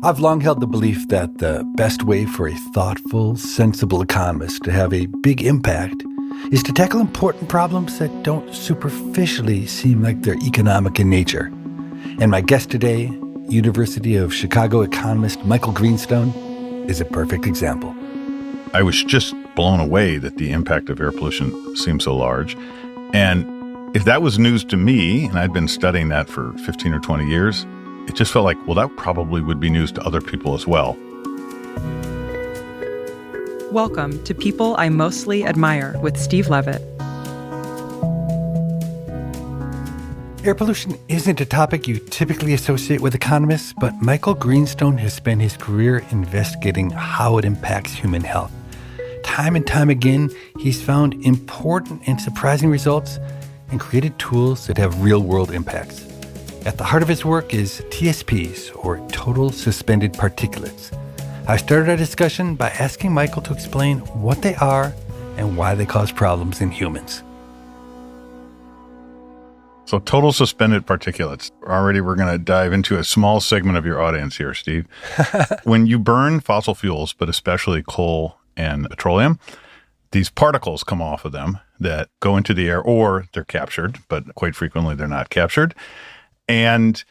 I've long held the belief that the best way for a thoughtful, sensible economist to have a big impact is to tackle important problems that don't superficially seem like they're economic in nature. And my guest today, University of Chicago economist Michael Greenstone, is a perfect example. I was just blown away that the impact of air pollution seems so large. And if that was news to me, and I'd been studying that for 15 or 20 years, it just felt like, well, that probably would be news to other people as well. Welcome to People I Mostly Admire with Steve Levitt. Air pollution isn't a topic you typically associate with economists, but Michael Greenstone has spent his career investigating how it impacts human health. Time and time again, he's found important and surprising results and created tools that have real-world impacts. At the heart of his work is TSPs, or total suspended particulates. I started our discussion by asking Michael to explain what they are and why they cause problems in humans. So total suspended particulates. Already we're going to dive into a small segment of your audience here, Steve. When you burn fossil fuels, but especially coal and petroleum, these particles come off of them that go into the air, or they're captured, but quite frequently they're not captured. And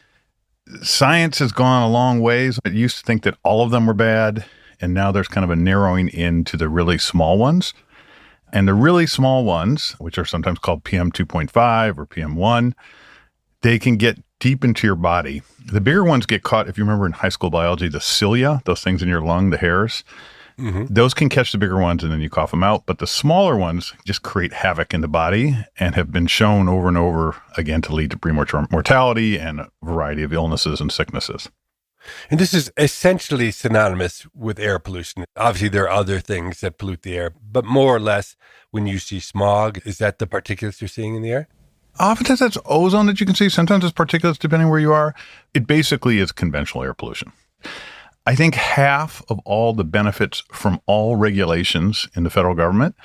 science has gone a long ways. It used to think that all of them were bad, and now there's kind of a narrowing in to the really small ones. And the really small ones, which are sometimes called PM 2.5 or PM1, they can get deep into your body. The bigger ones get caught, if you remember in high school biology, the cilia, those things in your lung, the hairs, those can catch the bigger ones and then you cough them out. But the smaller ones just create havoc in the body and have been shown over and over again to lead to premature mortality and a variety of illnesses and sicknesses. And this is essentially synonymous with air pollution. Obviously, there are other things that pollute the air, but more or less, when you see smog, is that the particulates you're seeing in the air? Oftentimes that's ozone that you can see. Sometimes it's particulates, depending where you are. It basically is conventional air pollution. I think half of all the benefits from all regulations in the federal government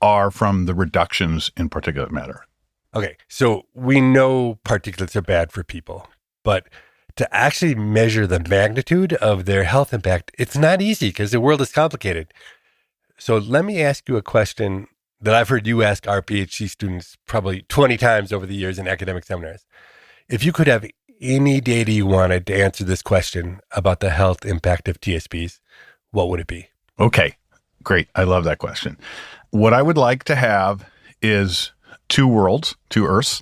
are from the reductions in particulate matter. Okay, so we know particulates are bad for people, but to actually measure the magnitude of their health impact, it's not easy because the world is complicated. So let me ask you a question that I've heard you ask our PhD students probably 20 times over the years in academic seminars. If you could have any data you wanted to answer this question about the health impact of TSPs, what would it be? Okay, great. I love that question. What I would like to have is two worlds, two Earths,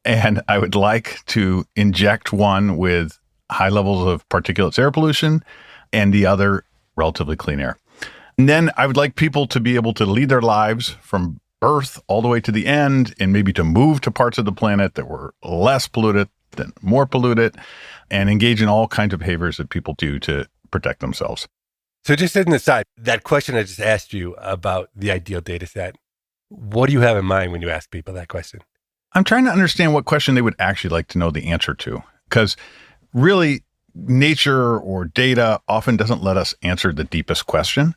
and I would like to inject one with high levels of particulates air pollution and the other relatively clean air. And then I would like people to be able to lead their lives from birth all the way to the end, and maybe to move to parts of the planet that were less polluted than more polluted, and engage in all kinds of behaviors that people do to protect themselves. So just as an aside, that question I just asked you about the ideal data set, what do you have in mind when you ask people that question? I'm trying to understand what question they would actually like to know the answer to, because really nature or data often doesn't let us answer the deepest question.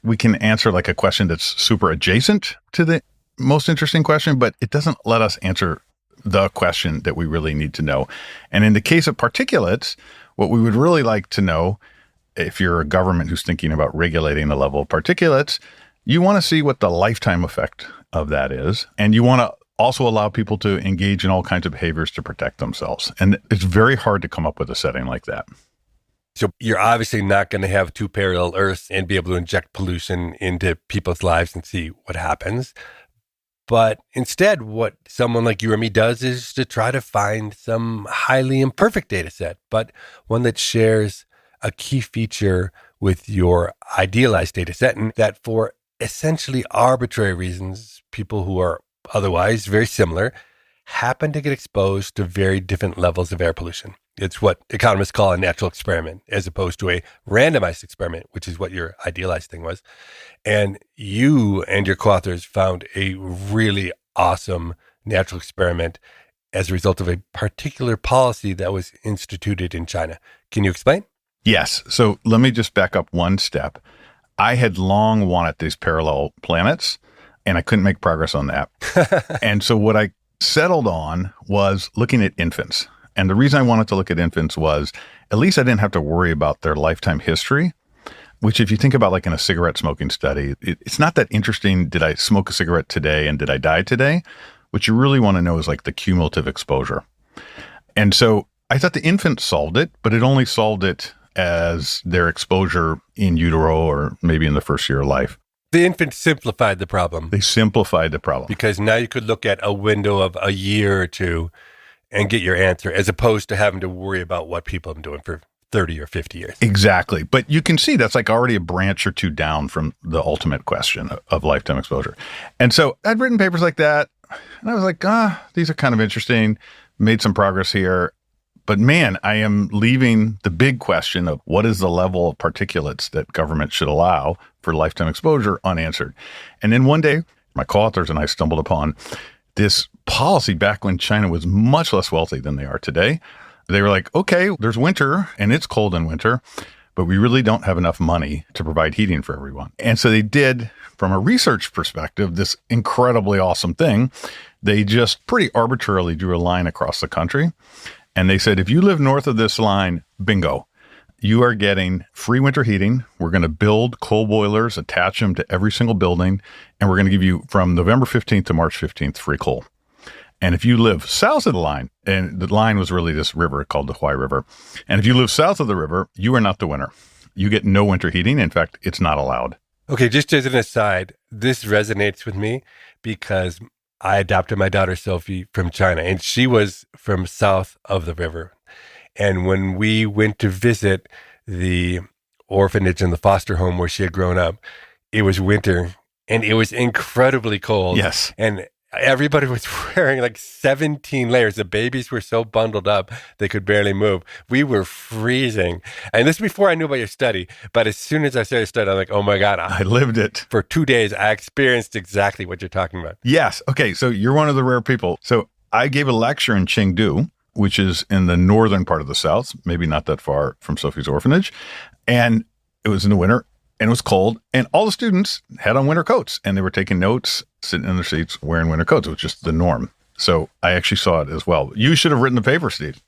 We can answer like a question that's super adjacent to the most interesting question, but it doesn't let us answer the question that we really need to know. And in the case of particulates, what we would really like to know, if you're a government who's thinking about regulating the level of particulates, you want to see what the lifetime effect of that is. And you want to also allow people to engage in all kinds of behaviors to protect themselves. And it's very hard to come up with a setting like that. So you're obviously not going to have two parallel Earths and be able to inject pollution into people's lives and see what happens. But instead, what someone like you or me does is to try to find some highly imperfect data set, but one that shares a key feature with your idealized data set, and that for essentially arbitrary reasons, people who are otherwise very similar happen to get exposed to very different levels of air pollution. It's what economists call a natural experiment, as opposed to a randomized experiment, which is what your idealized thing was. And you and your co-authors found a really awesome natural experiment as a result of a particular policy that was instituted in China. Can you explain? Yes. So let me just back up one step. I had long wanted these parallel planets, and I couldn't make progress on that. And so what I settled on was looking at infants. And the reason I wanted to look at infants was at least I didn't have to worry about their lifetime history, which if you think about like in a cigarette smoking study, it's not that interesting. Did I smoke a cigarette today and did I die today? What you really want to know is like the cumulative exposure. And so I thought the infant solved it, but it only solved it as their exposure in utero or maybe in the first year of life. The infant simplified the problem. They simplified the problem. Because now you could look at a window of a year or two and get your answer, as opposed to having to worry about what people have been doing for 30 or 50 years. Exactly. But you can see that's like already a branch or two down from the ultimate question of lifetime exposure. And so I'd written papers like that, and I was like, these are kind of interesting, made some progress here. But man, I am leaving the big question of what is the level of particulates that government should allow for lifetime exposure unanswered. And then one day, my co-authors and I stumbled upon this policy back when China was much less wealthy than they are today. They were like, okay, there's winter and it's cold in winter, but we really don't have enough money to provide heating for everyone. And so they did, from a research perspective, this incredibly awesome thing. They just pretty arbitrarily drew a line across the country. And they said, if you live north of this line, bingo, you are getting free winter heating. We're going to build coal boilers, attach them to every single building, and we're going to give you from November 15th to March 15th free coal. And if you live south of the line, and the line was really this river called the Huai River, and if you live south of the river, you are not the winner. You get no winter heating. In fact, it's not allowed. Okay, just as an aside, this resonates with me because I adopted my daughter, Sophie, from China, and she was from south of the river. And when we went to visit the orphanage and the foster home where she had grown up, it was winter and it was incredibly cold. Yes. And everybody was wearing like 17 layers. The babies were so bundled up, they could barely move. We were freezing. And this is before I knew about your study. But as soon as I started studying, I'm like, oh my God. I lived it. For 2 days, I experienced exactly what you're talking about. Yes. Okay. So you're one of the rare people. So I gave a lecture in Chengdu, which is in the northern part of the South, maybe not that far from Sophie's orphanage. And it was in the winter and it was cold. And all the students had on winter coats and they were taking notes, sitting in their seats wearing winter coats. It was just the norm. So I actually saw it as well. You should have written the paper, Steve.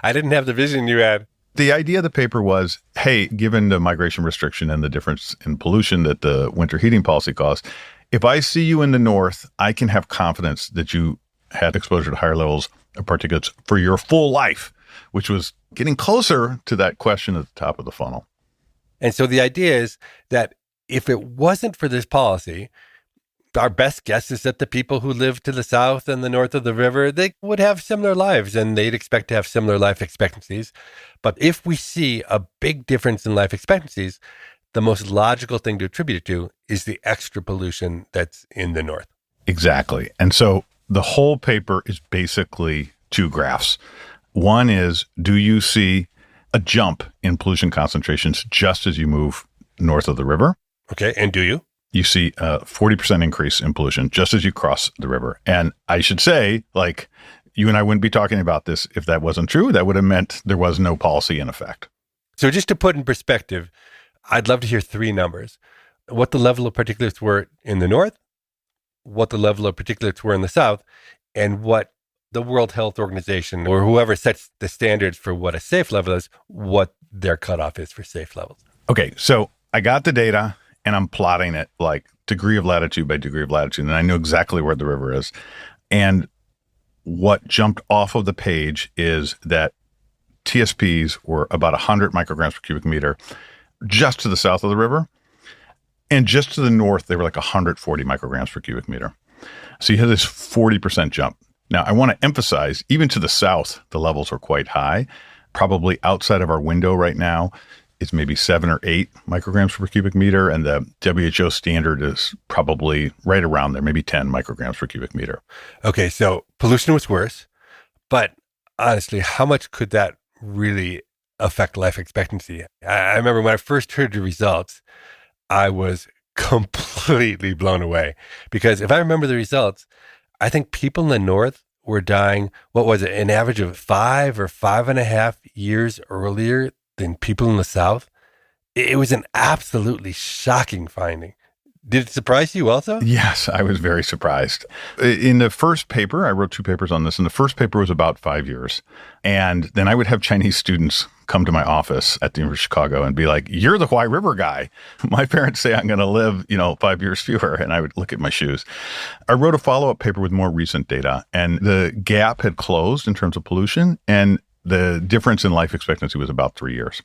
I didn't have the vision you had. The idea of the paper was, hey, given the migration restriction and the difference in pollution that the winter heating policy caused, if I see you in the north, I can have confidence that you had exposure to higher levels of particulates for your full life, which was getting closer to that question at the top of the funnel. And so the idea is that if it wasn't for this policy, our best guess is that the people who live to the south and the north of the river, they would have similar lives and they'd expect to have similar life expectancies. But if we see a big difference in life expectancies, the most logical thing to attribute it to is the extra pollution that's in the north. Exactly. And so the whole paper is basically two graphs. One is, do you see a jump in pollution concentrations just as you move north of the river? Okay. And do you? You see a 40% increase in pollution just as you cross the river. And I should say, like, you and I wouldn't be talking about this if that wasn't true. That would have meant there was no policy in effect. So just to put in perspective, I'd love to hear three numbers. What the level of particulates were in the north, what the level of particulates were in the south, and what the World Health Organization or whoever sets the standards for what a safe level is, what their cutoff is for safe levels. Okay, so I got the data and I'm plotting it like degree of latitude by degree of latitude, and I know exactly where the river is. And what jumped off of the page is that TSPs were about 100 micrograms per cubic meter just to the south of the river. And just to the north, they were like 140 micrograms per cubic meter. So you had this 40% jump. Now, I want to emphasize, even to the south, the levels are quite high. Probably outside of our window right now, it's maybe 7 or 8 micrograms per cubic meter. And the WHO standard is probably right around there, maybe 10 micrograms per cubic meter. Okay, so pollution was worse. But honestly, how much could that really affect life expectancy? I remember when I first heard the results, I was completely blown away. Because if I remember the results, I think people in the north were dying, what was it, an average of 5 or 5.5 years earlier than people in the south. It was an absolutely shocking finding. Did it surprise you also? Yes, I was very surprised. In the first paper, I wrote 2 papers on this, and the first paper was about 5 years. And then I would have Chinese students come to my office at the University of Chicago and be like, "You're the Huai River guy. My parents say I'm going to live, 5 years fewer." And I would look at my shoes. I wrote a follow-up paper with more recent data, and the gap had closed in terms of pollution, and the difference in life expectancy was about 3 years.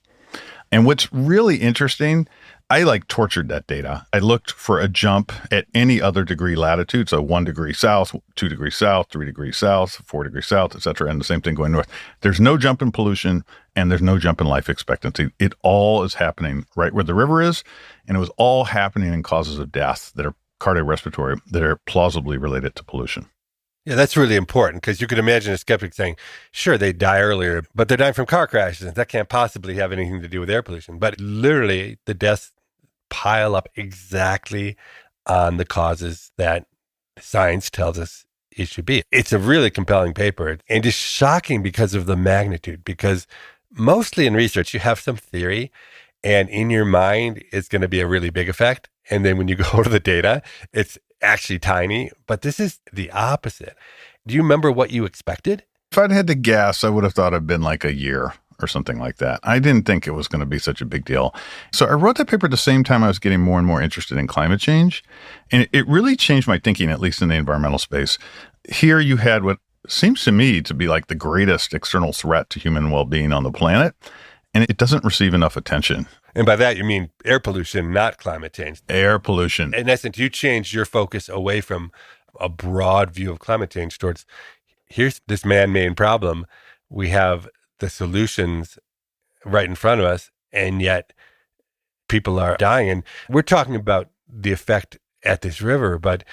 And what's really interesting, I tortured that data. I looked for a jump at any other degree latitude. So 1 degree south, 2 degrees south, 3 degrees south, 4 degrees south, et cetera. And the same thing going north. There's no jump in pollution and there's no jump in life expectancy. It all is happening right where the river is. And it was all happening in causes of death that are cardiorespiratory, that are plausibly related to pollution. Yeah, that's really important because you could imagine a skeptic saying, sure, they die earlier, but they're dying from car crashes. That can't possibly have anything to do with air pollution. But literally, the deaths pile up exactly on the causes that science tells us it should be. It's a really compelling paper and just shocking because of the magnitude, because mostly in research, you have some theory and in your mind, it's going to be a really big effect. And then when you go to the data, it's actually tiny, but this is the opposite. Do you remember what you expected? If I'd had to guess, I would have thought it'd been like a year or something like that. I didn't think it was going to be such a big deal. So I wrote that paper at the same time I was getting more and more interested in climate change. And it really changed my thinking, at least in the environmental space. Here you had what seems to me to be like the greatest external threat to human well-being on the planet. And it doesn't receive enough attention. And by that, you mean air pollution, not climate change. Air pollution. In essence, you changed your focus away from a broad view of climate change towards, here's this man-made problem. We have the solutions right in front of us, and yet people are dying. We're talking about the effect at this river, but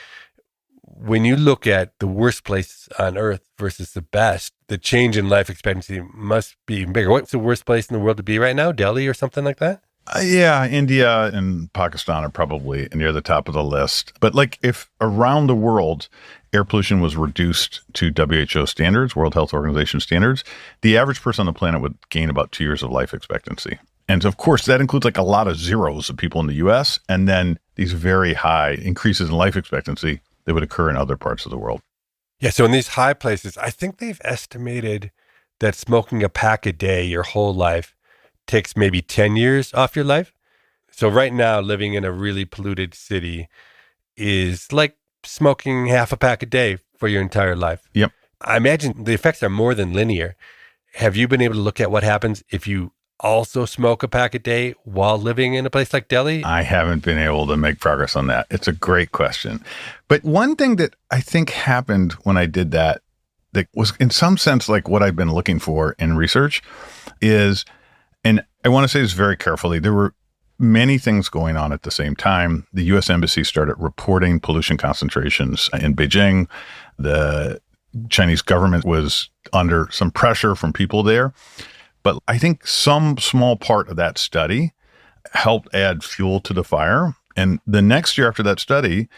when you look at the worst place on Earth versus the best, the change in life expectancy must be even bigger. What's the worst place in the world to be right now? Delhi or something like that? Yeah, India and Pakistan are probably near the top of the list. But if around the world, air pollution was reduced to WHO standards, World Health Organization standards, the average person on the planet would gain about 2 years of life expectancy. And of course, that includes a lot of zeros of people in the US, and then these very high increases in life expectancy that would occur in other parts of the world. Yeah, so in these high places, I think they've estimated that smoking a pack a day your whole life takes maybe 10 years off your life. So right now, living in a really polluted city is like smoking half a pack a day for your entire life. Yep. I imagine the effects are more than linear. Have you been able to look at what happens if you also smoke a pack a day while living in a place like Delhi? I haven't been able to make progress on that. It's a great question. But one thing that I think happened when I did that was in some sense what I've been looking for in research is, and I want to say this very carefully, there were many things going on at the same time. The U.S. Embassy started reporting pollution concentrations in Beijing. The Chinese government was under some pressure from people there. But I think some small part of that study helped add fuel to the fire. And the next year after that study,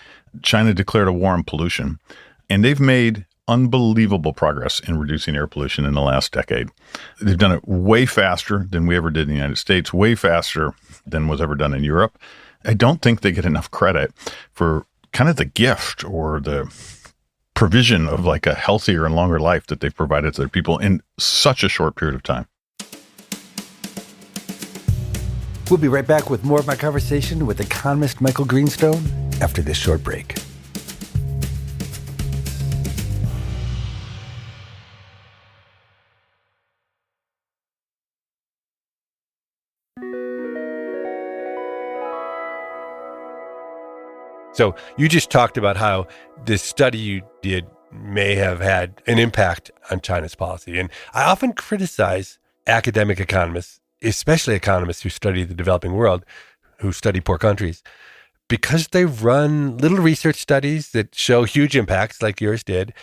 China declared a war on pollution. And they've made unbelievable progress in reducing air pollution in the last decade. They've done it way faster than we ever did in the United States, way faster than was ever done in Europe. I don't think they get enough credit for kind of the gift or the provision of a healthier and longer life that they've provided to their people in such a short period of time. We'll be right back with more of my conversation with economist Michael Greenstone after this short break. So you just talked about how this study you did may have had an impact on China's policy. And I often criticize academic economists, especially economists who study the developing world, who study poor countries, because they run little research studies that show huge impacts like yours did.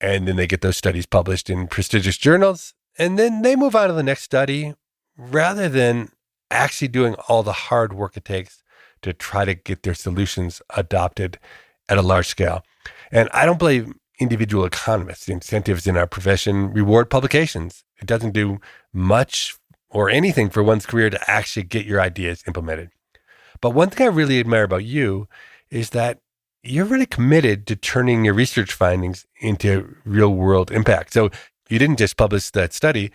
And then they get those studies published in prestigious journals. And then they move on to the next study rather than actually doing all the hard work it takes to try to get their solutions adopted at a large scale. And I don't believe individual economists. The incentives in our profession reward publications. It doesn't do much or anything for one's career to actually get your ideas implemented. But one thing I really admire about you is that you're really committed to turning your research findings into real world impact. So you didn't just publish that study.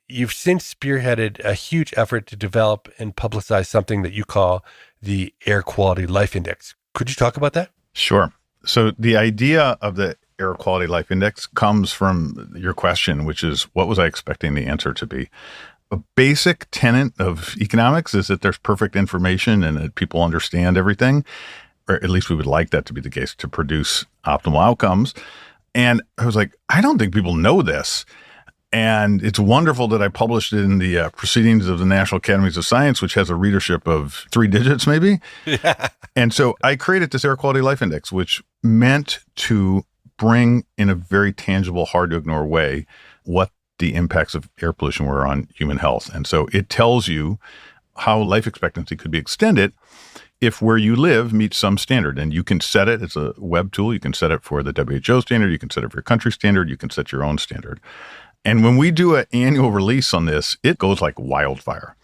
You've since spearheaded a huge effort to develop and publicize something that you call the Air Quality Life Index. Could you talk about that? Sure. So the idea of the Air Quality Life Index comes from your question, which is, what was I expecting the answer to be? A basic tenet of economics is that there's perfect information and that people understand everything, or at least we would like that to be the case, to produce optimal outcomes. And I was like, I don't think people know this. And it's wonderful that I published it in the Proceedings of the National Academies of Science, which has a readership of 3 digits, maybe. Yeah. And so I created this Air Quality Life Index, which meant to bring in a very tangible, hard to ignore way what the impacts of air pollution were on human health. And so it tells you how life expectancy could be extended if where you live meets some standard. And you can set it. It's a web tool. You can set it for the WHO standard. You can set it for your country standard. You can set your own standard. And when we do an annual release on this, it goes like wildfire,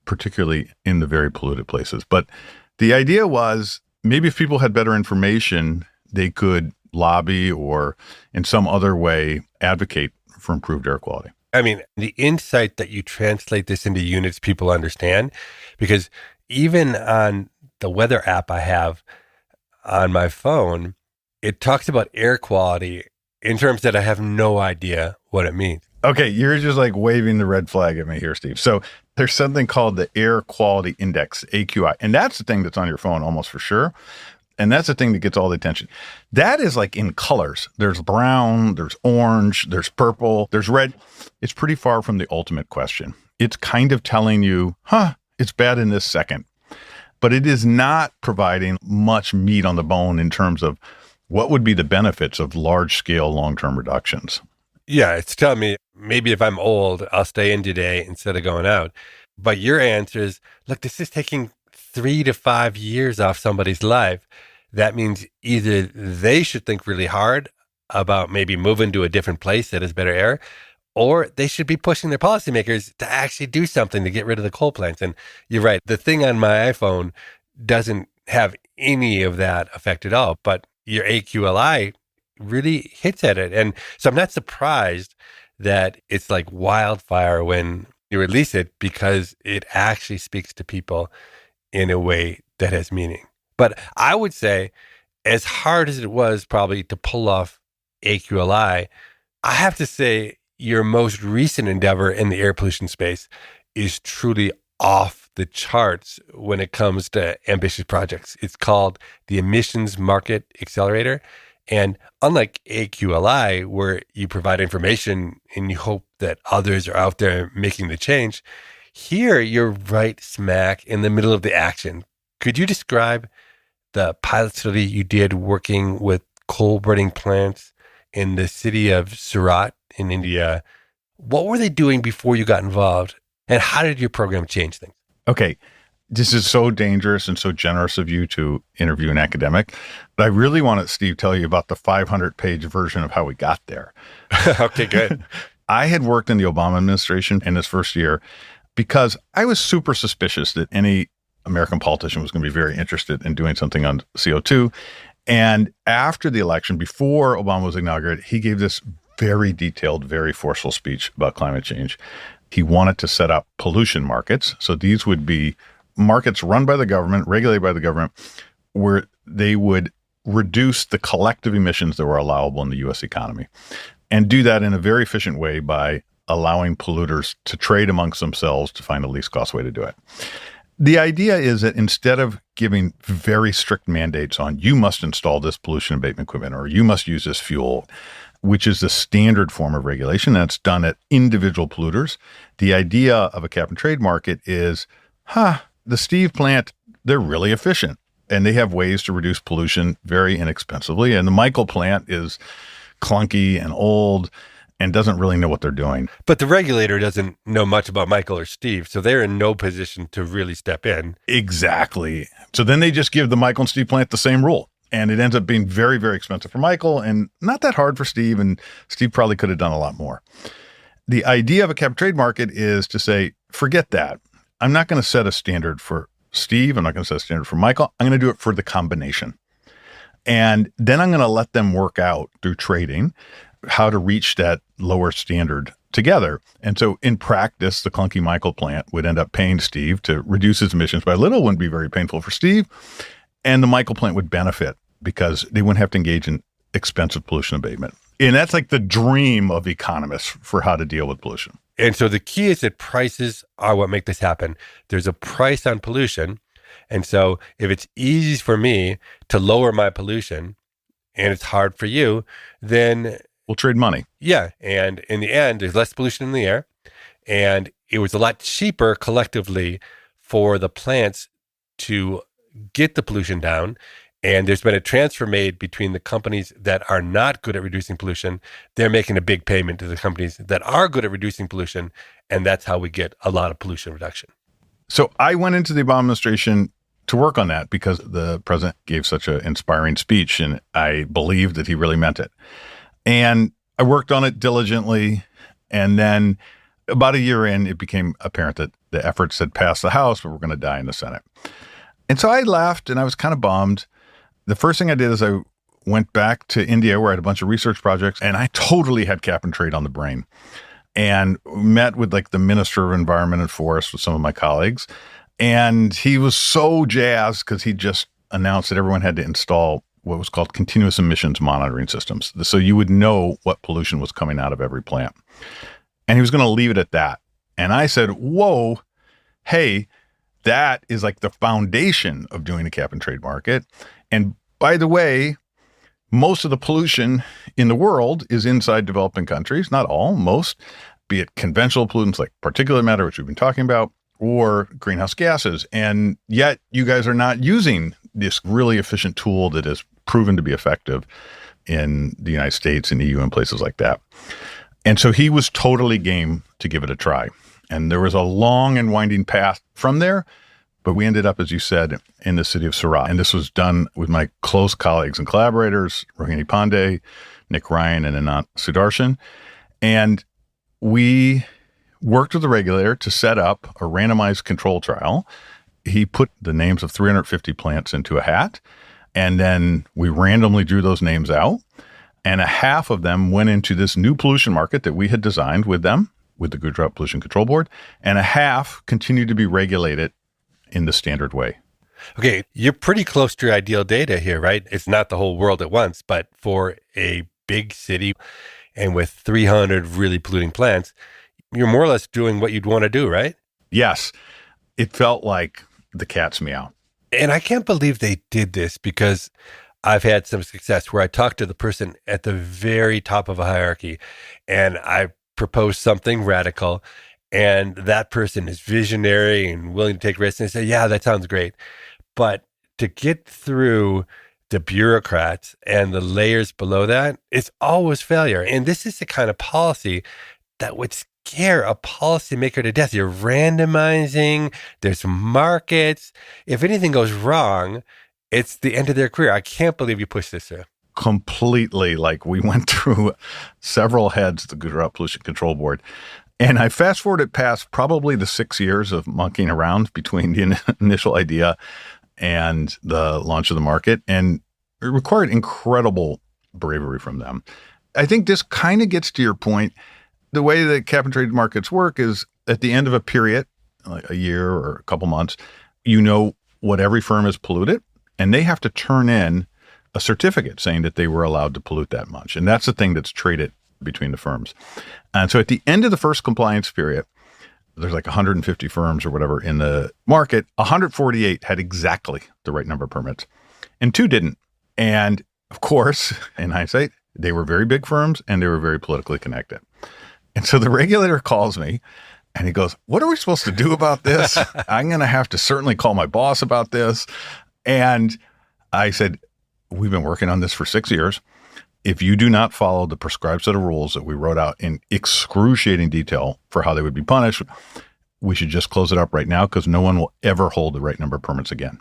particularly in the very polluted places. But the idea was maybe if people had better information, they could lobby or in some other way advocate for improved air quality. I mean, the insight that you translate this into units people understand, because even on the weather app I have on my phone, it talks about air quality in terms that I have no idea what it means. Okay, you're just like waving the red flag at me here, Steve. So there's something called the Air Quality Index, AQI, and that's the thing that's on your phone almost for sure. And that's the thing that gets all the attention. That is like in colors. There's brown, there's orange, there's purple, there's red. It's pretty far from the ultimate question. It's kind of telling you, it's bad in this second. But it is not providing much meat on the bone in terms of what would be the benefits of large-scale long-term reductions. Yeah, it's telling me maybe if I'm old, I'll stay in today instead of going out. But your answer is, look, this is taking 3 to 5 years off somebody's life. That means either they should think really hard about maybe moving to a different place that has better air, or they should be pushing their policymakers to actually do something to get rid of the coal plants. And you're right, the thing on my iPhone doesn't have any of that effect at all, but your AQLI really hits at it. And so I'm not surprised that it's like wildfire when you release it, because it actually speaks to people in a way that has meaning. But I would say, as hard as it was probably to pull off AQLI, I have to say your most recent endeavor in the air pollution space is truly off the charts when it comes to ambitious projects. It's called the Emissions Market Accelerator. And unlike AQLI, where you provide information and you hope that others are out there making the change, here you're right smack in the middle of the action. Could you describe the pilot study you did working with coal burning plants in the city of Surat in India? What were they doing before you got involved? And how did your program change things? Okay. This is so dangerous and so generous of you to interview an academic. But I really want to, Steve, tell you about the 500-page version of how we got there. Okay, good. I had worked in the Obama administration in his first year because I was super suspicious that any American politician was going to be very interested in doing something on CO2. And after the election, before Obama was inaugurated, he gave this very detailed, very forceful speech about climate change. He wanted to set up pollution markets. So these would be markets run by the government, regulated by the government, where they would reduce the collective emissions that were allowable in the U.S. economy, and do that in a very efficient way by allowing polluters to trade amongst themselves to find the least cost way to do it. The idea is that instead of giving very strict mandates on you must install this pollution abatement equipment or you must use this fuel, which is the standard form of regulation that's done at individual polluters, the idea of a cap and trade market is, the Steve plant, they're really efficient and they have ways to reduce pollution very inexpensively. And the Michael plant is clunky and old and doesn't really know what they're doing. But the regulator doesn't know much about Michael or Steve, so they're in no position to really step in. Exactly. So then they just give the Michael and Steve plant the same rule. And it ends up being very, very expensive for Michael and not that hard for Steve. And Steve probably could have done a lot more. The idea of a cap and trade market is to say, forget that. I'm not going to set a standard for Steve. I'm not going to set a standard for Michael. I'm going to do it for the combination. And then I'm going to let them work out through trading how to reach that lower standard together. And so in practice, the clunky Michael plant would end up paying Steve to reduce his emissions by a little. It wouldn't be very painful for Steve. And the Michael plant would benefit because they wouldn't have to engage in expensive pollution abatement. And that's like the dream of economists for how to deal with pollution. And so the key is that prices are what make this happen. There's a price on pollution. And so if it's easy for me to lower my pollution and it's hard for you, then we'll trade money. Yeah. And in the end, there's less pollution in the air. And it was a lot cheaper collectively for the plants to get the pollution down. And there's been a transfer made between the companies that are not good at reducing pollution. They're making a big payment to the companies that are good at reducing pollution. And that's how we get a lot of pollution reduction. So I went into the Obama administration to work on that because the president gave such an inspiring speech, and I believed that he really meant it. And I worked on it diligently. And then about a year in, it became apparent that the efforts had passed the House, but were going to die in the Senate. And so I left, and I was kind of bummed. The first thing I did is I went back to India where I had a bunch of research projects, and I totally had cap and trade on the brain, and met with like the Minister of Environment and Forest with some of my colleagues. And he was so jazzed because he just announced that everyone had to install what was called continuous emissions monitoring systems. So you would know what pollution was coming out of every plant. And he was going to leave it at that. And I said, whoa, hey, that is like the foundation of doing a cap and trade market. And by the way, most of the pollution in the world is inside developing countries, not all, most, be it conventional pollutants like particulate matter, which we've been talking about, or greenhouse gases. And yet you guys are not using this really efficient tool that has proven to be effective in the United States and EU and places like that. And so he was totally game to give it a try. And there was a long and winding path from there. But we ended up, as you said, in the city of Surat. And this was done with my close colleagues and collaborators, Rohini Pandey, Nick Ryan, and Anant Sudarshan. And we worked with the regulator to set up a randomized control trial. He put the names of 350 plants into a hat. And then we randomly drew those names out. And a half of them went into this new pollution market that we had designed with them, with the Gujarat Pollution Control Board. And a half continued to be regulated in the standard way. Okay, you're pretty close to your ideal data here, right? It's not the whole world at once, but for a big city and with 300 really polluting plants, you're more or less doing what you'd want to do, right? Yes. It felt like the cat's meow. And I can't believe they did this because I've had some success where I talked to the person at the very top of a hierarchy and I proposed something radical. And that person is visionary and willing to take risks. And they say, yeah, that sounds great. But to get through the bureaucrats and the layers below that, it's always failure. And this is the kind of policy that would scare a policymaker to death. You're randomizing, there's markets. If anything goes wrong, it's the end of their career. I can't believe you pushed this through. Completely. Like we went through several heads of the Gujarat Pollution Control Board. And I fast forwarded past probably the 6 years of monkeying around between the initial idea and the launch of the market. And it required incredible bravery from them. I think this kind of gets to your point. The way that cap and trade markets work is at the end of a period, like a year or a couple months, you know what every firm has polluted, and they have to turn in a certificate saying that they were allowed to pollute that much. And that's the thing that's traded between the firms. And so at the end of the first compliance period, there's like 150 firms or whatever in the market. 148 had exactly the right number of permits and 2 didn't. And of course, in hindsight, they were very big firms and they were very politically connected. And so the regulator calls me and he goes, what are we supposed to do about this? I'm going to have to certainly call my boss about this. And I said, we've been working on this for 6 years. If you do not follow the prescribed set of rules that we wrote out in excruciating detail for how they would be punished, we should just close it up right now because no one will ever hold the right number of permits again.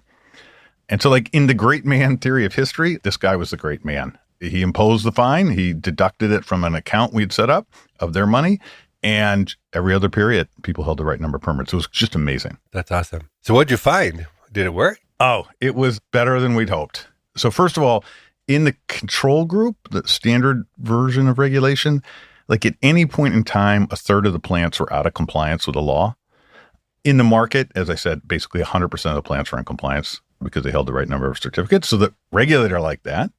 And so like in the great man theory of history, this guy was the great man. He imposed the fine. He deducted it from an account we'd set up of their money. And every other period, people held the right number of permits. It was just amazing. That's awesome. So what'd you find? Did it work? Oh, it was better than we'd hoped. So first of all, In the control group, the standard version of regulation, like at any point in time, a third of the plants were out of compliance with the law. In the market, as I said, basically 100% of the plants were in compliance because they held the right number of certificates. So the regulator liked that.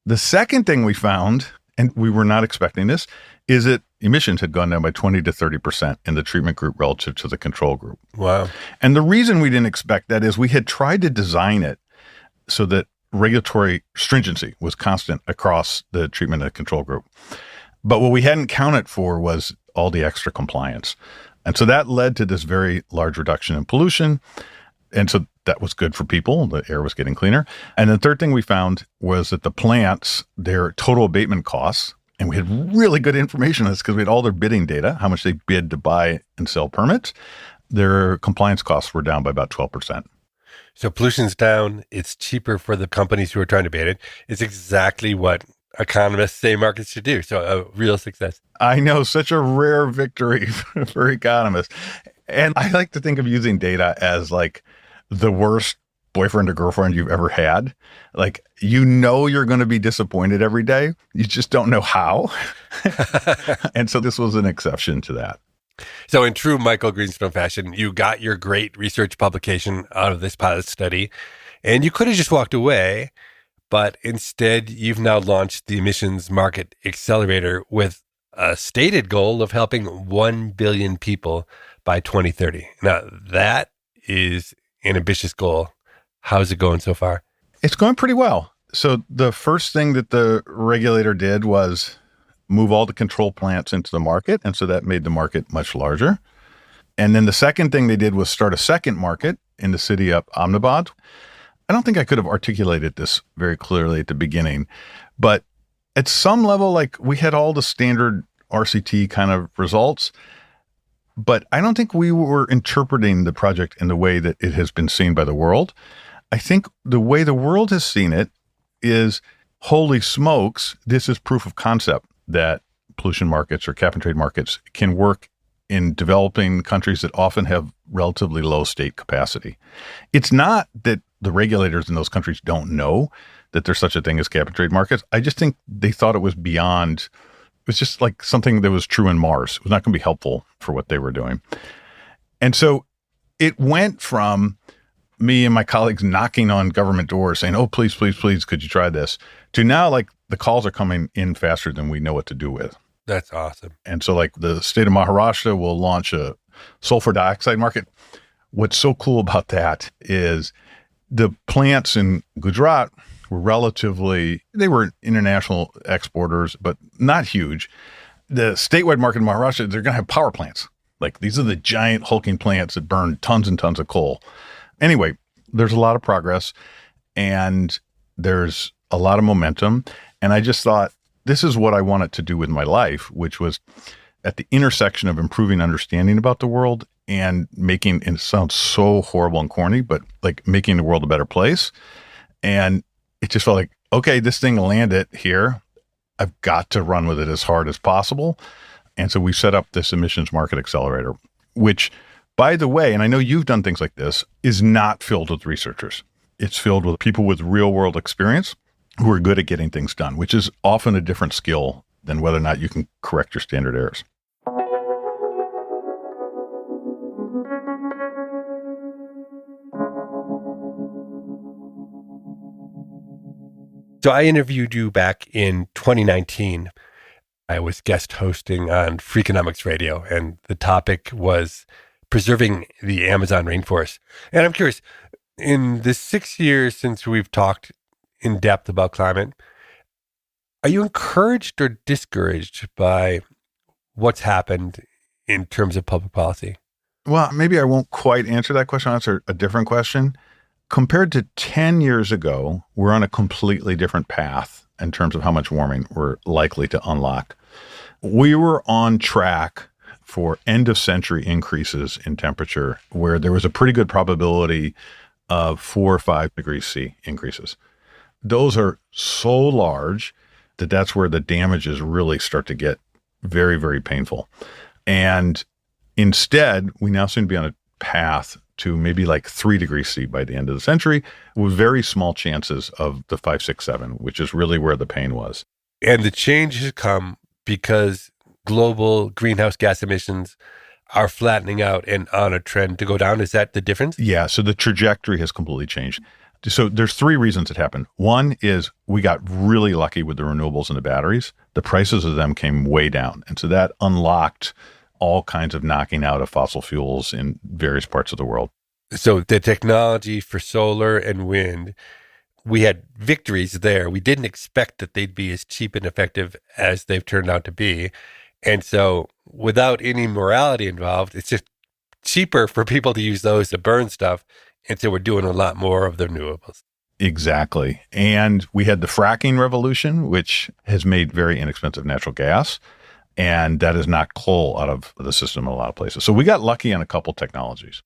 The second thing we found, and we were not expecting this, is that emissions had gone down by 20 to 30% in the treatment group relative to the control group. Wow. And the reason we didn't expect that is we had tried to design it so that regulatory stringency was constant across the treatment and control group. But what we hadn't counted for was all the extra compliance. And so that led to this very large reduction in pollution. And so that was good for people. The air was getting cleaner. And the third thing we found was that the plants, their total abatement costs, and we had really good information on this because we had all their bidding data, how much they bid to buy and sell permits. Their compliance costs were down by about 12%. So pollution's down. It's cheaper for the companies who are trying to abate it. It's exactly what economists say markets should do. So a real success. I know, such a rare victory for economists. And I like to think of using data as like the worst boyfriend or girlfriend you've ever had. Like, you know, you're going to be disappointed every day. You just don't know how. And so this was an exception to that. So in true Michael Greenstone fashion, you got your great research publication out of this pilot study, and you could have just walked away, but instead you've now launched the Emissions Market Accelerator with a stated goal of helping 1 billion people by 2030. Now, that is an ambitious goal. How's it going so far? It's going pretty well. So the first thing that the regulator did was move all the control plants into the market. And so that made the market much larger. And then the second thing they did was start a second market in the city of Ahmedabad. I don't think I could have articulated this very clearly at the beginning, but at some level, like, we had all the standard RCT kind of results, but I don't think we were interpreting the project in the way that it has been seen by the world. I think the way the world has seen it is, holy smokes, this is proof of concept that pollution markets or cap and trade markets can work in developing countries that often have relatively low state capacity. It's not that the regulators in those countries don't know that there's such a thing as cap and trade markets. I just think they thought it was beyond, it was just like something that was true in Mars. It was not going to be helpful for what they were doing. And so it went from me and my colleagues knocking on government doors saying, oh, please, please, please, could you try this? To now, like, the calls are coming in faster than we know what to do with. That's awesome. And so, like, the state of Maharashtra will launch a sulfur dioxide market. What's so cool about that is the plants in Gujarat were they were international exporters, but not huge. The statewide market in Maharashtra, they're going to have power plants. Like, these are the giant hulking plants that burn tons and tons of coal. Anyway, there's a lot of progress and there's a lot of momentum. And I just thought, this is what I wanted to do with my life, which was at the intersection of improving understanding about the world and making, and it sounds so horrible and corny, but like making the world a better place. And it just felt like, okay, this thing landed here. I've got to run with it as hard as possible. And so we set up this Emissions Market Accelerator, which, by the way, and I know you've done things like this, is not filled with researchers. It's filled with people with real world experience who are good at getting things done, which is often a different skill than whether or not you can correct your standard errors. So I interviewed you back in 2019. I was guest hosting on Freakonomics Radio, and the topic was preserving the Amazon rainforest. And I'm curious, in the 6 years since we've talked in depth about climate, are you encouraged or discouraged by what's happened in terms of public policy? Well, maybe I won't quite answer that question. I'll answer a different question. Compared to 10 years ago, we're on a completely different path in terms of how much warming we're likely to unlock. We were on track for end of century increases in temperature where there was a pretty good probability of 4 or 5 degrees C increases. Those are so large that that's where the damages really start to get very, very painful. And instead, we now seem to be on a path to maybe like 3 degrees C by the end of the century, with very small chances of the 5, 6, 7, which is really where the pain was. And the change has come because global greenhouse gas emissions are flattening out and on a trend to go down. Is that the difference? Yeah, so the trajectory has completely changed. So there's 3 reasons it happened. One is we got really lucky with the renewables and the batteries. The prices of them came way down. And so that unlocked all kinds of knocking out of fossil fuels in various parts of the world. So the technology for solar and wind, we had victories there. We didn't expect that they'd be as cheap and effective as they've turned out to be. And so without any morality involved, it's just cheaper for people to use those to burn stuff. And so we're doing a lot more of the renewables. Exactly. And we had the fracking revolution, which has made very inexpensive natural gas. And that has knocked coal out of the system in a lot of places. So we got lucky on a couple technologies.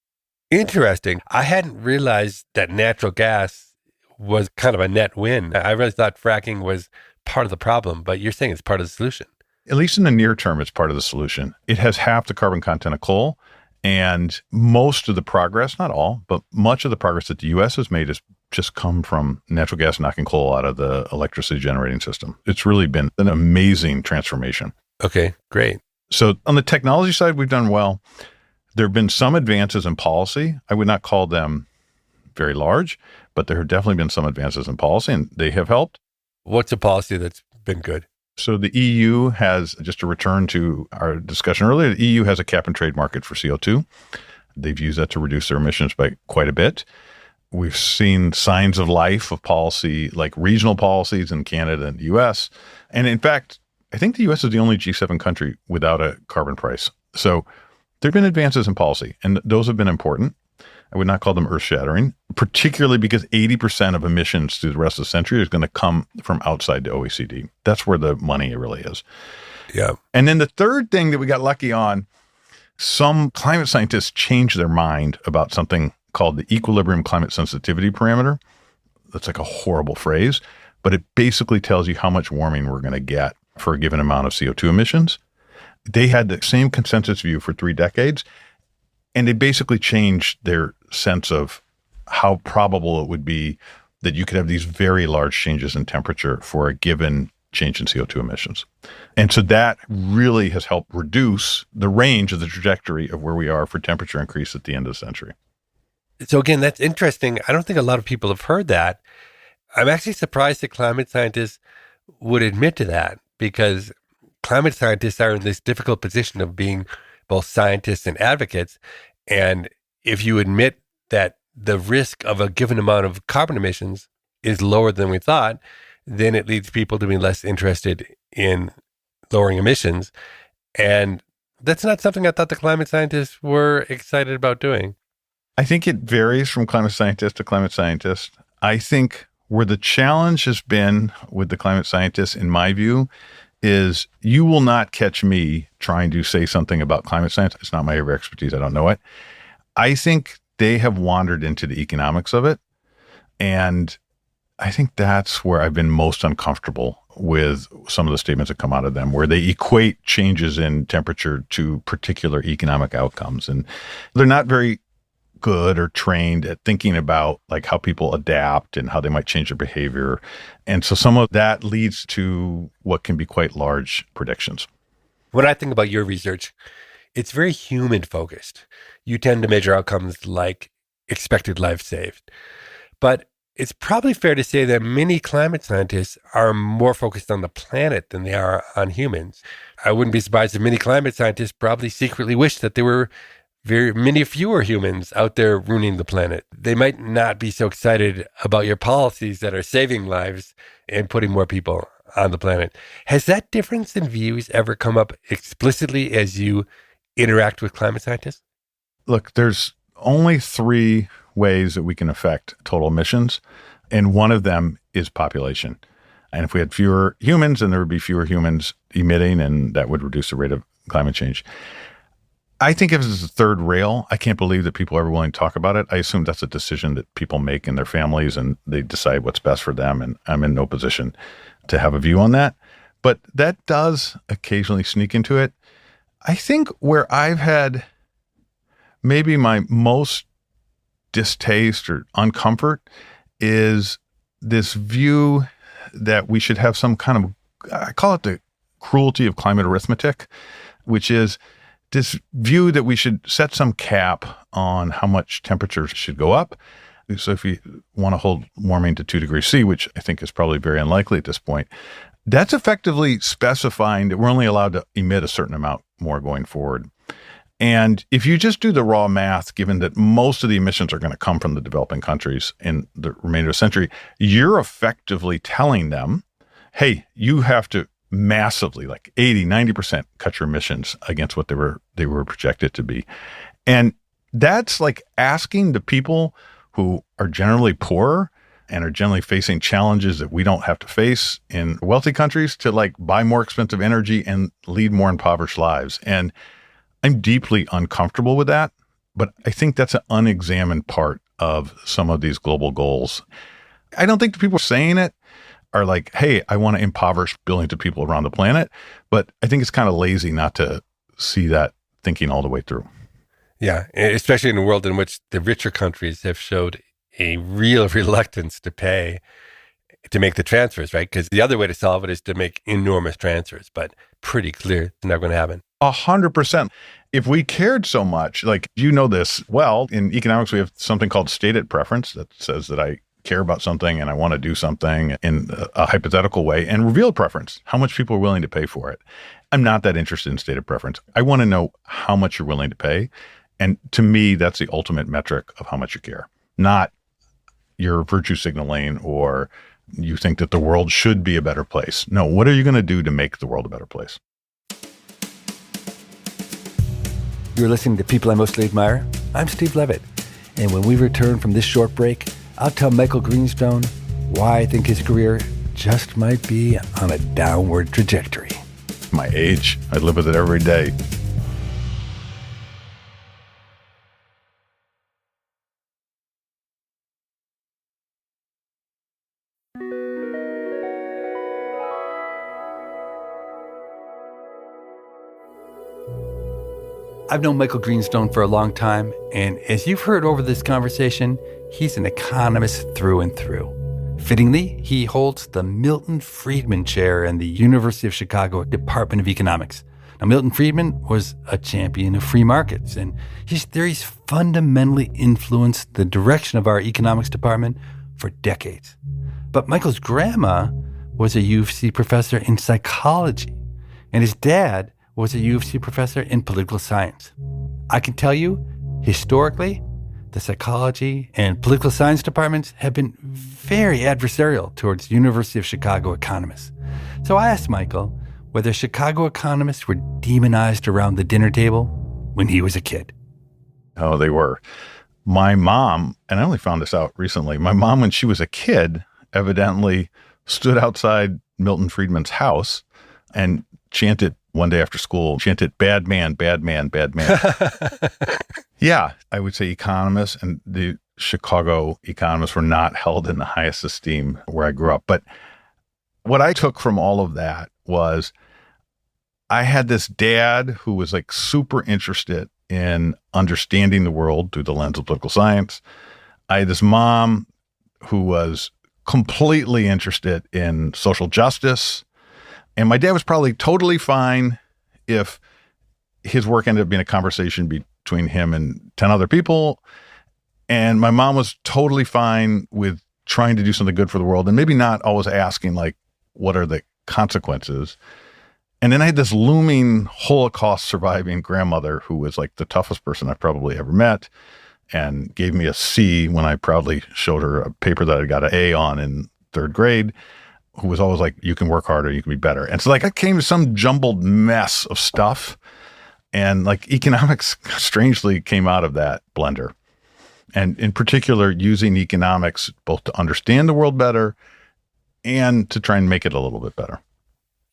Interesting. I hadn't realized that natural gas was kind of a net win. I really thought fracking was part of the problem, but you're saying it's part of the solution. At least in the near term, it's part of the solution. It has half the carbon content of coal. And most of the progress, not all, but much of the progress that the U.S. has made has just come from natural gas knocking coal out of the electricity generating system. It's really been an amazing transformation. Okay, great. So on the technology side, we've done well. There have been some advances in policy. I would not call them very large, but there have definitely been some advances in policy, and they have helped. What's a policy that's been good? So the EU has, just to return to our discussion earlier, the EU has a cap and trade market for CO2. They've used that to reduce their emissions by quite a bit. We've seen signs of life of policy, like regional policies in Canada and the US. And in fact, I think the US is the only G7 country without a carbon price. So there have been advances in policy, and those have been important. I would not call them earth-shattering, particularly because 80% of emissions through the rest of the century is going to come from outside the OECD. That's where the money really is. Yeah. And then the third thing that we got lucky on, some climate scientists changed their mind about something called the equilibrium climate sensitivity parameter. That's like a horrible phrase, but it basically tells you how much warming we're going to get for a given amount of CO2 emissions. They had the same consensus view for 3 decades, and they basically changed their sense of how probable it would be that you could have these very large changes in temperature for a given change in CO2 emissions. And so that really has helped reduce the range of the trajectory of where we are for temperature increase at the end of the century. So again, that's interesting. I don't think a lot of people have heard that. I'm actually surprised that climate scientists would admit to that, because climate scientists are in this difficult position of being both scientists and advocates. And if you admit that the risk of a given amount of carbon emissions is lower than we thought, then it leads people to be less interested in lowering emissions. And that's not something I thought the climate scientists were excited about doing. I think it varies from climate scientist to climate scientist. I think where the challenge has been with the climate scientists, in my view, is you will not catch me trying to say something about climate science. It's not my area of expertise. I don't know it. I think they have wandered into the economics of it. And I think that's where I've been most uncomfortable with some of the statements that come out of them, where they equate changes in temperature to particular economic outcomes. And they're not very good or trained at thinking about like how people adapt and how they might change their behavior. And so some of that leads to what can be quite large predictions. When I think about your research, it's very human focused. You tend to measure outcomes like expected life saved. But it's probably fair to say that many climate scientists are more focused on the planet than they are on humans. I wouldn't be surprised if many climate scientists probably secretly wish that there were very many fewer humans out there ruining the planet. They might not be so excited about your policies that are saving lives and putting more people on the planet. Has that difference in views ever come up explicitly as you interact with climate scientists? Look, there's only 3 ways that we can affect total emissions, and one of them is population. And if we had fewer humans, then there would be fewer humans emitting, and that would reduce the rate of climate change. I think if it's a third rail, I can't believe that people are ever willing to talk about it. I assume that's a decision that people make in their families and they decide what's best for them. And I'm in no position to have a view on that. But that does occasionally sneak into it. I think where I've had maybe my most distaste or uncomfort is this view that we should have some kind of, I call it the cruelty of climate arithmetic, which is this view that we should set some cap on how much temperatures should go up. So if you want to hold warming to 2 degrees C, which I think is probably very unlikely at this point, that's effectively specifying that we're only allowed to emit a certain amount more going forward. And if you just do the raw math, given that most of the emissions are going to come from the developing countries in the remainder of the century, you're effectively telling them, hey, you have to massively, like 80, 90% cut your emissions against what they were projected to be. And that's like asking the people who are generally poorer and are generally facing challenges that we don't have to face in wealthy countries to like buy more expensive energy and lead more impoverished lives. And I'm deeply uncomfortable with that, but I think that's an unexamined part of some of these global goals. I don't think the people saying it are like, hey, I want to impoverish billions of people around the planet, but I think it's kind of lazy not to see that thinking all the way through. Yeah, especially in a world in which the richer countries have showed a real reluctance to pay to make the transfers, right? Because the other way to solve it is to make enormous transfers, but pretty clear it's not going to happen. 100%. If we cared so much, like you know this well, in economics, we have something called stated preference that says that I care about something and I want to do something in a hypothetical way, and revealed preference, how much people are willing to pay for it. I'm not that interested in stated preference. I want to know how much you're willing to pay. And to me, that's the ultimate metric of how much you care, not your virtue signaling or you think that the world should be a better place. No, what are you going to do to make the world a better place? You're listening to People I Mostly Admire. I'm Steve Levitt. And when we return from this short break, I'll tell Michael Greenstone why I think his career just might be on a downward trajectory. My age, I live with it every day. I've known Michael Greenstone for a long time, and as you've heard over this conversation, he's an economist through and through. Fittingly, he holds the Milton Friedman Chair in the University of Chicago Department of Economics. Now, Milton Friedman was a champion of free markets, and his theories fundamentally influenced the direction of our economics department for decades. But Michael's grandma was a U of C professor in psychology, and his dad was a U of C professor in political science. I can tell you, historically, the psychology and political science departments have been very adversarial towards University of Chicago economists. So I asked Michael whether Chicago economists were demonized around the dinner table when he was a kid. Oh, they were. My mom, and I only found this out recently, my mom, when she was a kid, evidently stood outside Milton Friedman's house and chanted one day after school, chanted, "Bad man, bad man, bad man." Yeah, I would say economists and the Chicago economists were not held in the highest esteem where I grew up. But what I took from all of that was I had this dad who was like super interested in understanding the world through the lens of political science. I had this mom who was completely interested in social justice. And my dad was probably totally fine if his work ended up being a conversation between him and 10 other people. And my mom was totally fine with trying to do something good for the world and maybe not always asking, like, what are the consequences? And then I had this looming Holocaust surviving grandmother who was like the toughest person I've probably ever met and gave me a C when I proudly showed her a paper that I got an A on in third grade, who was always like, you can work harder, you can be better. And so like I came to some jumbled mess of stuff, and like economics strangely came out of that blender. And in particular, using economics both to understand the world better and to try and make it a little bit better.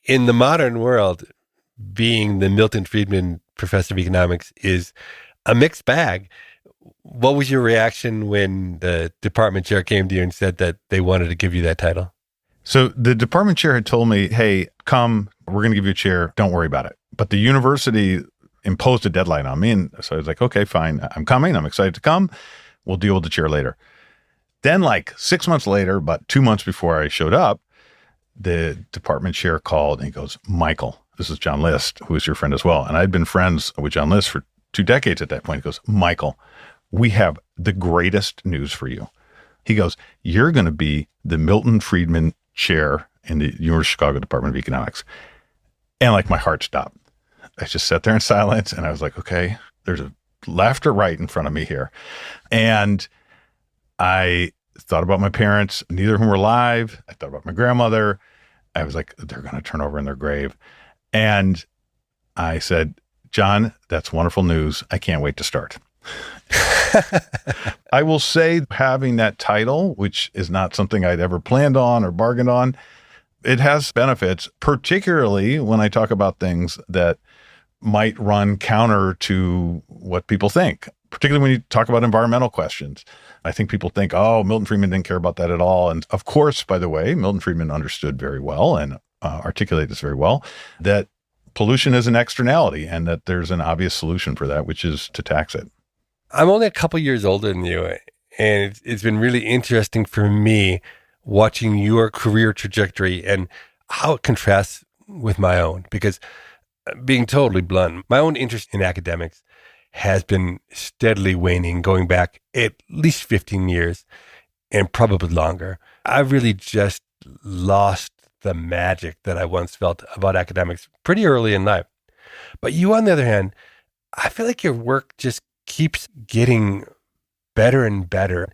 In the modern world, being the Milton Friedman professor of economics is a mixed bag. What was your reaction when the department chair came to you and said that they wanted to give you that title? So the department chair had told me, hey, come, we're going to give you a chair. Don't worry about it. But the university imposed a deadline on me. And so I was like, okay, fine. I'm coming. I'm excited to come. We'll deal with the chair later. Then like 6 months later, about 2 months before I showed up, the department chair called and he goes, Michael, this is John List, who is your friend as well. And I'd been friends with John List for 2 decades at that point. He goes, Michael, we have the greatest news for you. He goes, you're going to be the Milton Friedman chair in the University of Chicago Department of Economics. And like my heart stopped. I just sat there in silence and I was like, okay, there's a left or right in front of me here. And I thought about my parents, neither of whom were alive. I thought about my grandmother. I was like, they're going to turn over in their grave. And I said, John, that's wonderful news. I can't wait to start. I will say having that title, which is not something I'd ever planned on or bargained on, it has benefits, particularly when I talk about things that might run counter to what people think, particularly when you talk about environmental questions. I think people think, oh, Milton Friedman didn't care about that at all. And of course, by the way, Milton Friedman understood very well and articulated this very well, that pollution is an externality and that there's an obvious solution for that, which is to tax it. I'm only a couple years older than you, and it's been really interesting for me watching your career trajectory and how it contrasts with my own. Because being totally blunt, my own interest in academics has been steadily waning, going back at least 15 years and probably longer. I really just lost the magic that I once felt about academics pretty early in life. But you, on the other hand, I feel like your work just keeps getting better and better.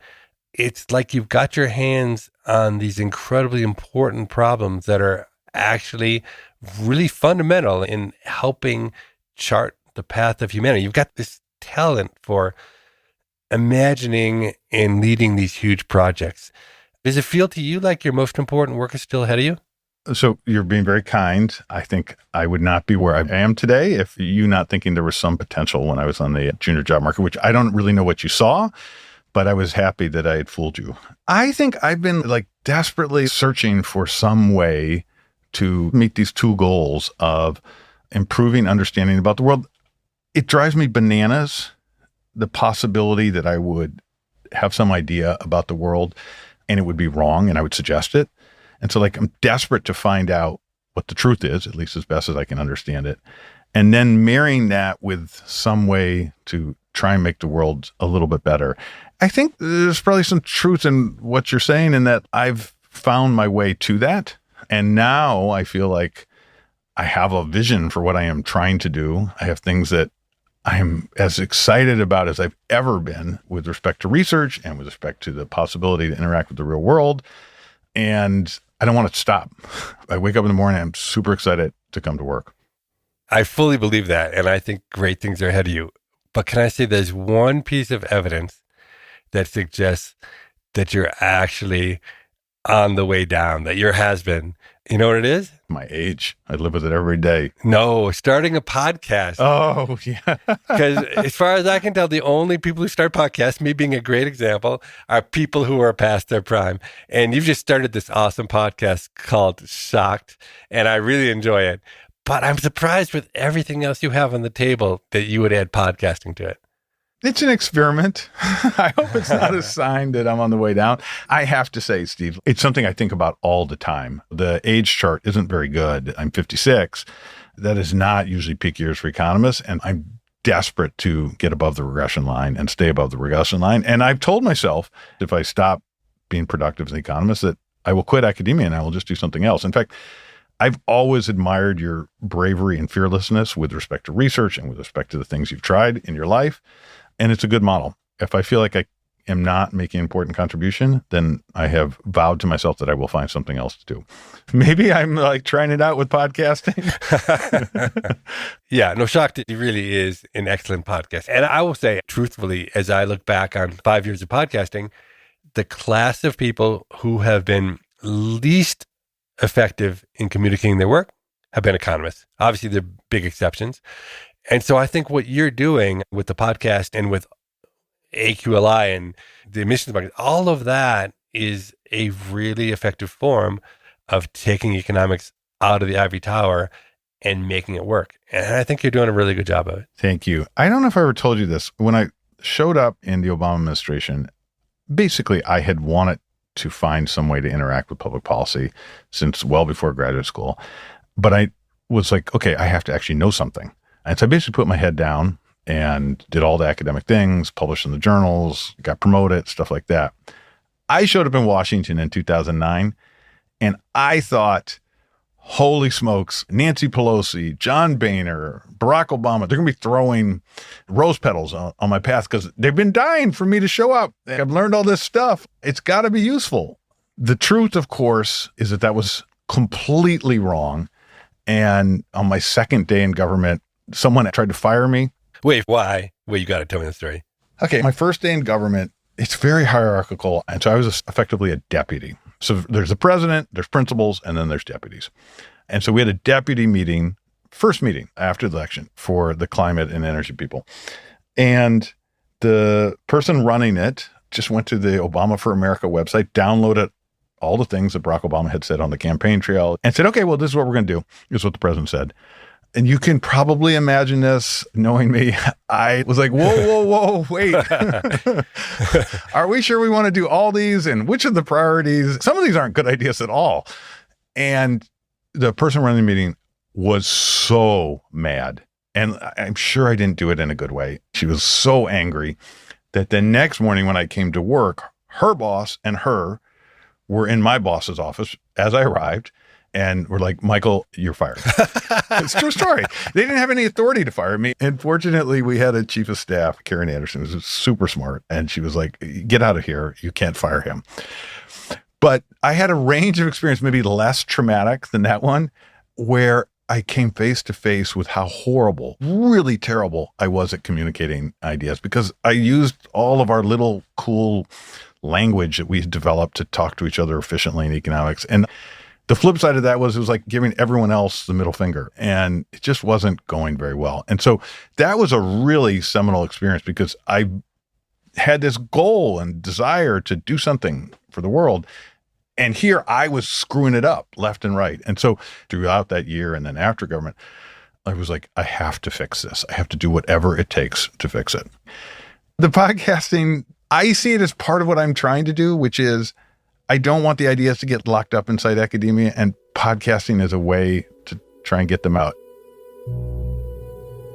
It's like you've got your hands on these incredibly important problems that are actually really fundamental in helping chart the path of humanity. You've got this talent for imagining and leading these huge projects. Does it feel to you like your most important work is still ahead of you? So you're being very kind. I think I would not be where I am today if you not thinking there was some potential when I was on the junior job market, which I don't really know what you saw, but I was happy that I had fooled you. I think I've been like desperately searching for some way to meet these 2 goals of improving understanding about the world. It drives me bananas, the possibility that I would have some idea about the world and it would be wrong and I would suggest it. And so like I'm desperate to find out what the truth is, at least as best as I can understand it. And then marrying that with some way to try and make the world a little bit better. I think there's probably some truth in what you're saying in that I've found my way to that. And now I feel like I have a vision for what I am trying to do. I have things that I'm as excited about as I've ever been with respect to research and with respect to the possibility to interact with the real world. And I don't want to stop. I wake up in the morning, I'm super excited to come to work. I fully believe that. And I think great things are ahead of you. But can I say there's one piece of evidence that suggests that you're actually on the way down, that you're has-been. You know what it is? My age. I live with it every day. No, starting a podcast. Oh, yeah. Because as far as I can tell, the only people who start podcasts, me being a great example, are people who are past their prime. And you've just started this awesome podcast called Shocked, and I really enjoy it. But I'm surprised with everything else you have on the table that you would add podcasting to it. It's an experiment. I hope it's not a sign that I'm on the way down. I have to say, Steve, it's something I think about all the time. The age chart isn't very good. I'm 56. That is not usually peak years for economists. And I'm desperate to get above the regression line and stay above the regression line. And I've told myself if I stop being productive as an economist that I will quit academia and I will just do something else. In fact, I've always admired your bravery and fearlessness with respect to research and with respect to the things you've tried in your life. And it's a good model. If I feel like I am not making an important contribution, then I have vowed to myself that I will find something else to do. Maybe I'm like trying it out with podcasting. Yeah, no, Shocked, it really is an excellent podcast. And I will say, truthfully, as I look back on 5 years of podcasting, the class of people who have been least effective in communicating their work have been economists. Obviously, there are big exceptions. And so I think what you're doing with the podcast and with AQLI and the emissions market, all of that is a really effective form of taking economics out of the ivory tower and making it work. And I think you're doing a really good job of it. Thank you. I don't know if I ever told you this. When I showed up in the Obama administration. Basically, I had wanted to find some way to interact with public policy since well before graduate school. But I was like, okay, I have to actually know something. And so I basically put my head down and did all the academic things, published in the journals, got promoted, stuff like that. I showed up in Washington in 2009, and I thought, holy smokes, Nancy Pelosi, John Boehner, Barack Obama, they're going to be throwing rose petals on my path because they've been dying for me to show up. I've learned all this stuff. It's got to be useful. The truth, of course, is that that was completely wrong. And on my second day in government, someone tried to fire me. Wait, why? Wait, you got to tell me the story. Okay, my first day in government, it's very hierarchical. And so I was effectively a deputy. So there's the president, there's principals, and then there's deputies. And so we had a deputy meeting, first meeting after the election for the climate and energy people. And the person running it just went to the Obama for America website, downloaded all the things that Barack Obama had said on the campaign trail and said, okay, well, this is what we're going to do. This is what the president said. And you can probably imagine this, knowing me. I was like, whoa, wait. Are we sure we want to do all these? And which of the priorities? Some of these aren't good ideas at all. And the person running the meeting was so mad. And I'm sure I didn't do it in a good way. She was so angry that the next morning when I came to work, her boss and her were in my boss's office as I arrived. And we're like, Michael, you're fired. It's a true story. They didn't have any authority to fire me. And fortunately, we had a chief of staff, Karen Anderson, who was super smart. And she was like, get out of here. You can't fire him. But I had a range of experience, maybe less traumatic than that one, where I came face to face with how horrible, really terrible I was at communicating ideas, because I used all of our little cool language that we developed to talk to each other efficiently in economics. And the flip side of that was it was like giving everyone else the middle finger, and it just wasn't going very well. And so that was a really seminal experience because I had this goal and desire to do something for the world. And here I was screwing it up left and right. And so throughout that year and then after government, I was like, I have to fix this. I have to do whatever it takes to fix it. The podcasting, I see it as part of what I'm trying to do, which is I don't want the ideas to get locked up inside academia, and podcasting is a way to try and get them out.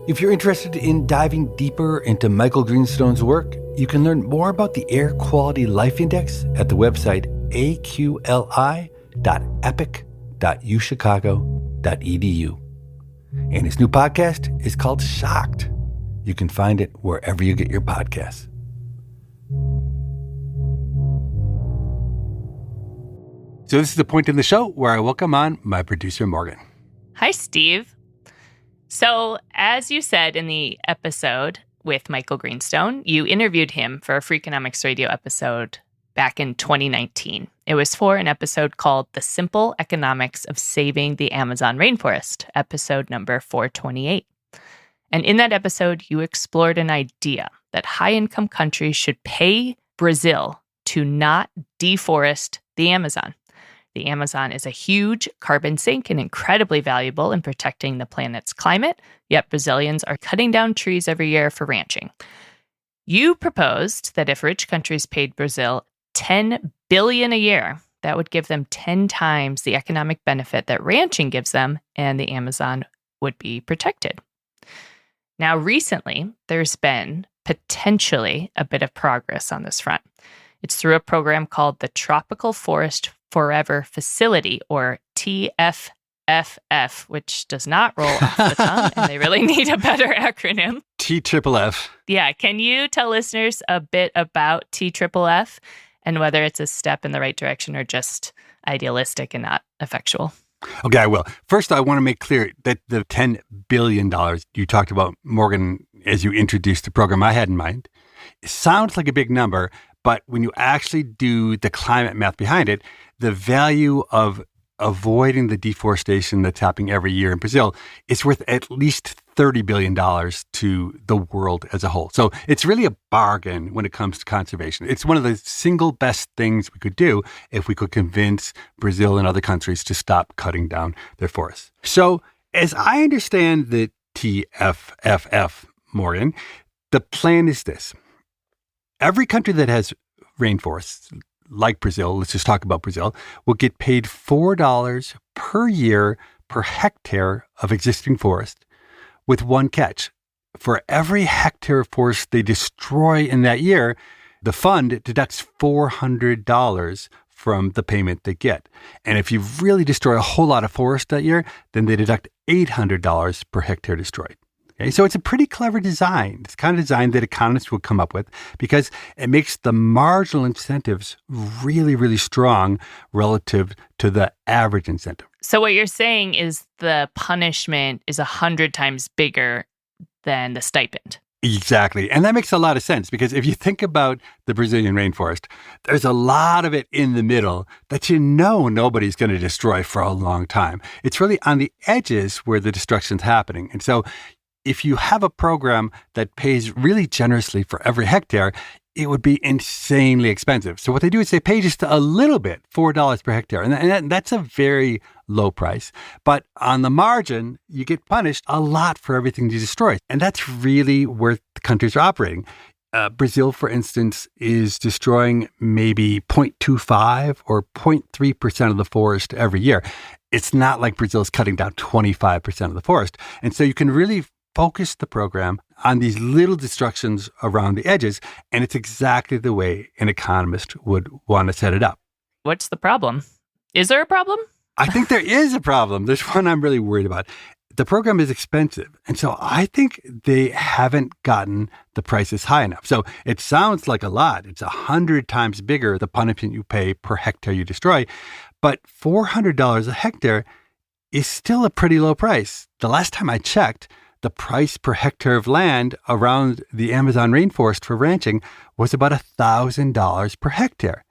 If you're interested in diving deeper into Michael Greenstone's work, you can learn more about the Air Quality Life Index at the website aqli.epic.uchicago.edu. And his new podcast is called Shocked. You can find it wherever you get your podcasts. So this is the point in the show where I welcome on my producer, Morgan. Hi, Steve. So as you said in the episode with Michael Greenstone, you interviewed him for a Freakonomics Radio episode back in 2019. It was for an episode called The Simple Economics of Saving the Amazon Rainforest, episode number 428. And in that episode, you explored an idea that high-income countries should pay Brazil to not deforest the Amazon. The Amazon is a huge carbon sink and incredibly valuable in protecting the planet's climate, yet Brazilians are cutting down trees every year for ranching. You proposed that if rich countries paid Brazil $10 billion a year, that would give them 10 times the economic benefit that ranching gives them, and the Amazon would be protected. Now, recently, there's been potentially a bit of progress on this front. It's through a program called the Tropical Forest Forever Facility, or TFFF, which does not roll off the tongue, and they really need a better acronym. TFFF. Yeah, can you tell listeners a bit about TFFF and whether it's a step in the right direction or just idealistic and not effectual? Okay, I will. First, I want to make clear that the $10 billion you talked about, Morgan, as you introduced the program I had in mind, it sounds like a big number, but when you actually do the climate math behind it, the value of avoiding the deforestation that's happening every year in Brazil is worth at least $30 billion to the world as a whole. So it's really a bargain when it comes to conservation. It's one of the single best things we could do if we could convince Brazil and other countries to stop cutting down their forests. So as I understand the TFFF, Morgan, the plan is this. every country that has rainforests, like Brazil, let's just talk about Brazil, will get paid $4 per year per hectare of existing forest, with one catch. For every hectare of forest they destroy in that year, the fund deducts $400 from the payment they get. And if you really destroy a whole lot of forest that year, then they deduct $800 per hectare destroyed. Okay, so it's a pretty clever design. It's the kind of design that economists would come up with because it makes the marginal incentives really, really strong relative to the average incentive. So what you're saying is the punishment is 100 times bigger than the stipend. Exactly. And that makes a lot of sense because if you think about the Brazilian rainforest, there's a lot of it in the middle that nobody's going to destroy for a long time. It's really on the edges where the destruction's happening. And so if you have a program that pays really generously for every hectare, it would be insanely expensive. So what they do is they pay just a little bit, $4 per hectare. And that's a very low price. But on the margin, you get punished a lot for everything you destroy. And that's really where the countries are operating. Brazil, for instance, is destroying maybe 0.25 or 0.3% of the forest every year. It's not like Brazil's cutting down 25% of the forest. And so you can really focus the program on these little destructions around the edges, and it's exactly the way an economist would want to set it up. What's the problem? Is there a problem? I think there is a problem. There's one I'm really worried about. The program is expensive, and so I think they haven't gotten the prices high enough. So it sounds like a lot. It's 100 times bigger, the punishment you pay per hectare you destroy, but $400 a hectare is still a pretty low price. The last time I checked, the price per hectare of land around the Amazon rainforest for ranching was about $1,000 per hectare.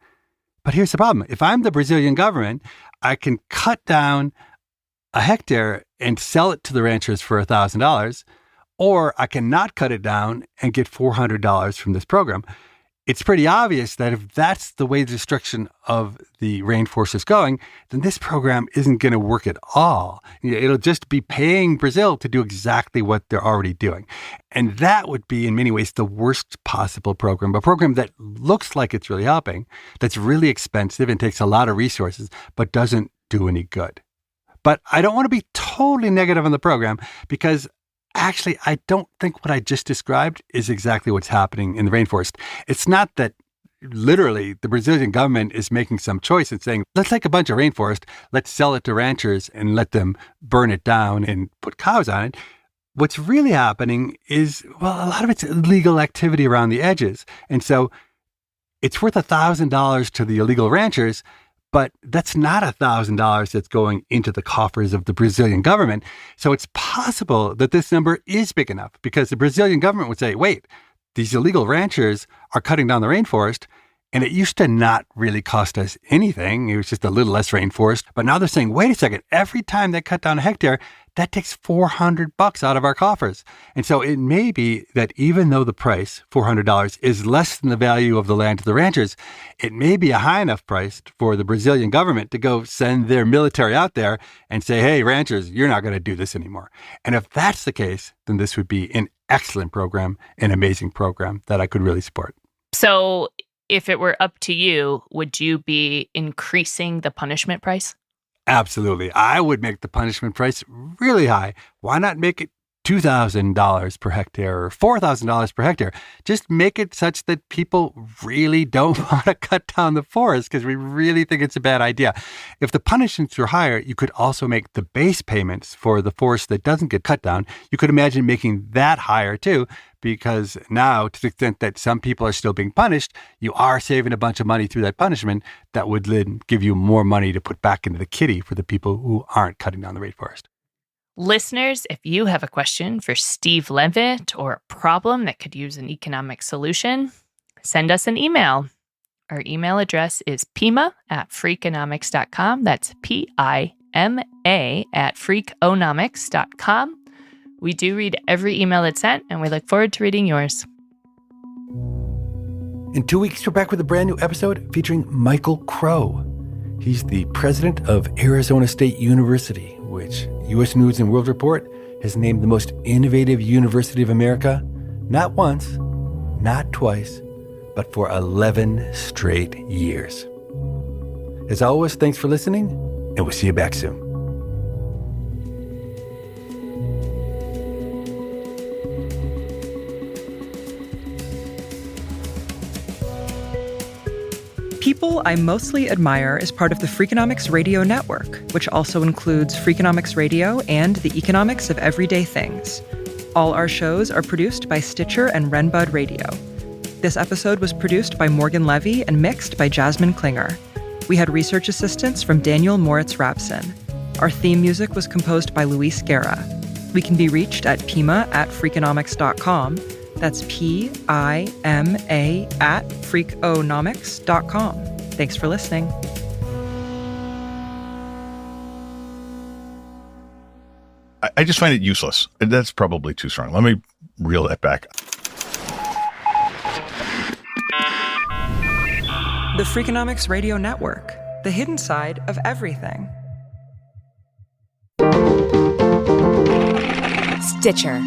But here's the problem. If I'm the Brazilian government, I can cut down a hectare and sell it to the ranchers for $1,000, or I can not cut it down and get $400 from this program. It's pretty obvious that if that's the way the destruction of the rainforest is going, then this program isn't going to work at all. It'll just be paying Brazil to do exactly what they're already doing. And that would be, in many ways, the worst possible program, a program that looks like it's really helping, that's really expensive and takes a lot of resources, but doesn't do any good. But I don't want to be totally negative on the program because actually, I don't think what I just described is exactly what's happening in the rainforest. It's not that literally the Brazilian government is making some choice and saying, let's take a bunch of rainforest, let's sell it to ranchers and let them burn it down and put cows on it. What's really happening is, well, a lot of it's illegal activity around the edges. And so it's worth $1,000 to the illegal ranchers, but that's not $1,000 that's going into the coffers of the Brazilian government. So it's possible that this number is big enough because the Brazilian government would say, wait, these illegal ranchers are cutting down the rainforest, and it used to not really cost us anything. It was just a little less rainforest. But now they're saying, wait a second, every time they cut down a hectare, that takes $400 out of our coffers. And so it may be that even though the price, $400, is less than the value of the land to the ranchers, it may be a high enough price for the Brazilian government to go send their military out there and say, hey, ranchers, you're not going to do this anymore. And if that's the case, then this would be an excellent program, an amazing program that I could really support. So if it were up to you, would you be increasing the punishment price? Absolutely. I would make the punishment price really high. Why not make it $2,000 per hectare or $4,000 per hectare? Just make it such that people really don't want to cut down the forest because we really think it's a bad idea. If the punishments were higher, you could also make the base payments for the forest that doesn't get cut down. You could imagine making that higher too, because now, to the extent that some people are still being punished, you are saving a bunch of money through that punishment that would then give you more money to put back into the kitty for the people who aren't cutting down the rainforest. Listeners, if you have a question for Steve Levitt or a problem that could use an economic solution, send us an email. Our email address is pima@freakonomics.com. That's PIMA@freakonomics.com. We do read every email that's sent, and we look forward to reading yours. In 2 weeks, we're back with a brand new episode featuring Michael Crow. He's the president of Arizona State University, which U.S. News & World Report has named the most innovative university of America, not once, not twice, but for 11 straight years. As always, thanks for listening, and we'll see you back soon. People I Mostly Admire is part of the Freakonomics Radio Network, which also includes Freakonomics Radio and the Economics of Everyday Things. All our shows are produced by Stitcher and Renbud Radio. This episode was produced by Morgan Levy and mixed by Jasmine Klinger. We had research assistance from Daniel Moritz-Rapson. Our theme music was composed by Luis Guerra. We can be reached at pima@freakonomics.com. That's PIMA @freakonomics.com. Thanks for listening. I just find it useless. That's probably too strong. Let me reel that back. The Freakonomics Radio Network, the hidden side of everything. Stitcher.